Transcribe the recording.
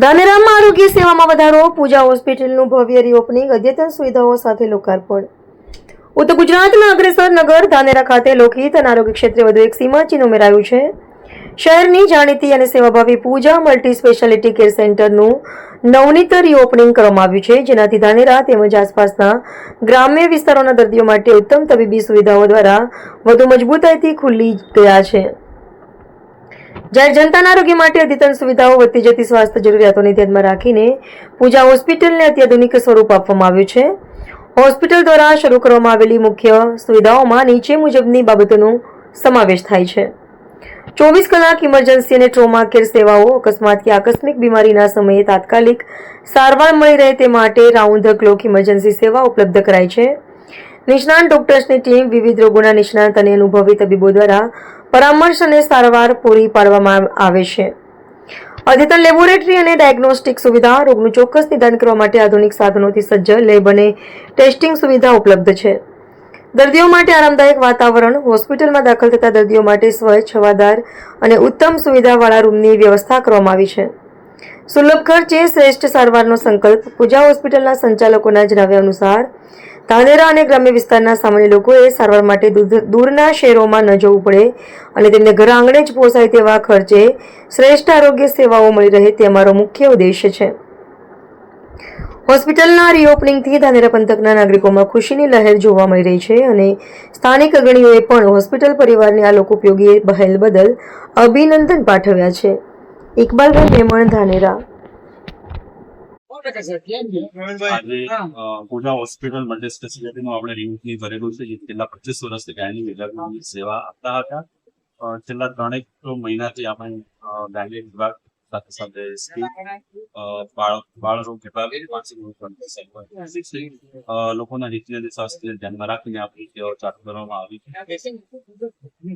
ધાનેરામાં આરોગ્ય સેવામાં વધારો, પૂજા હોસ્પિટલનું ભવ્ય રીઓપનિંગ, અદ્યતન સુવિધાઓ સાથે લોકાર્પણ. ઉત્તર ગુજરાતના અગ્રેસર નગર ધાનેરા ખાતે લોકહિત અને આરોગ્ય ક્ષેત્રે વધુ એક સીમાચિહ્ન ઉમેરાયું છે. શહેરની જાણીતી અને સેવાભાવી પૂજા મલ્ટી સ્પેશિયાલિટી કેર સેન્ટરનું નવનીત રીઓપનિંગ કરવામાં આવ્યું છે, જેનાથી ધાનેરા તેમજ આસપાસના ગ્રામ્ય વિસ્તારોના દર્દીઓ માટે ઉત્તમ તબીબી સુવિધાઓ દ્વારા વધુ મજબૂતાઈથી ખુલી ગયા છે. જ્યારે જનતાના આરોગ્ય માટે અદ્યતન સુવિધાઓ, વધતી જતી સ્વાસ્થ્ય જરૂરિયાતોને ધ્યાનમાં રાખીને પૂજા હોસ્પિટલને અત્યાધુનિક સ્વરૂપ આપવામાં આવ્યું છે. હોસ્પિટલ દ્વારા શરૂ કરવામાં આવેલી મુખ્ય સુવિધાઓમાં નીચે મુજબની બાબતોનો સમાવેશ થાય છે. 24 કલાક ઇમરજન્સી અને ટ્રોમા કેર સેવાઓ, અકસ્માત કે આકસ્મિક બીમારીના સમયે તાત્કાલિક સારવાર મળી રહે તે માટે રાઉન્ડ ધ ક્લોક ઇમરજન્સી સેવા ઉપલબ્ધ કરાય છે. નિષ્ણાત ડોક્ટર્સની ટીમ, વિવિધ રોગોના નિષ્ણાત અને અનુભવી તબીબો દ્વારા પરામર્શ અને સારવાર પૂરી પાડવામાં આવે છે. અદ્યતન લેબોરેટરી અને ડાયગ્નોસ્ટિક સુવિધા, રોગનું ચોક્કસ નિદાન કરવા માટે આધુનિક સાધનોથી સજ્જ લેબ અને ટેસ્ટિંગ સુવિધા ઉપલબ્ધ છે. દર્દીઓ માટે આરામદાયક વાતાવરણ, હોસ્પિટલમાં દાખલ થતા દર્દીઓ માટે સ્વચ્છ, હવાદાર અને ઉત્તમ સુવિધાવાળા રૂમની વ્યવસ્થા કરવામાં આવી છે. સુલભ ખર્ચે શ્રેષ્ઠ સારવારનો સંકલ્પ. પૂજા હોસ્પિટલના સંચાલકોના જણાવ્યા અનુસાર ધાનેરા અને ગ્રામ્ય વિસ્તારના સામાન્ય લોકોએ સારવાર માટે દૂરના શહેરોમાં ન જવું પડે અને તેમને ઘર આંગણે જ પોસાય તેવા ખર્ચે શ્રેષ્ઠ આરોગ્ય સેવાઓ મળી રહે તે અમારો મુખ્ય ઉદ્દેશ્ય છે. હોસ્પિટલના રીઓપનિંગથી ધાનેરા પંથકના નાગરિકોમાં ખુશીની લહેર જોવા મળી રહી છે અને સ્થાનિક અગ્રણીઓએ પણ હોસ્પિટલ પરિવારની આ લોકોપયોગી પહેલ બદલ અભિનંદન પાઠવ્યા છે. ઇકબાલભાઈ મેમણ, ધાનેરા. આજે પૂજા હોસ્પિટલ મલ્ટી સ્પેશિયાલિટીનું આપણે રીઓપનિંગ કરેલું છે, જે છેલ્લા 25 વર્ષથી ગાયની વિભાગની સેવા આપતા હતા. છેલ્લા 3 મહિનાથી આપણે ગાયની વિભાગ સાથે સાથે બાળ રોગ વિભાગ, માનસિક રોગ લોકોના હિતને સ્વાસ્થ્ય ધ્યાનમાં રાખીને આપણી સેવાઓ ચાલુ કરવામાં આવી છે.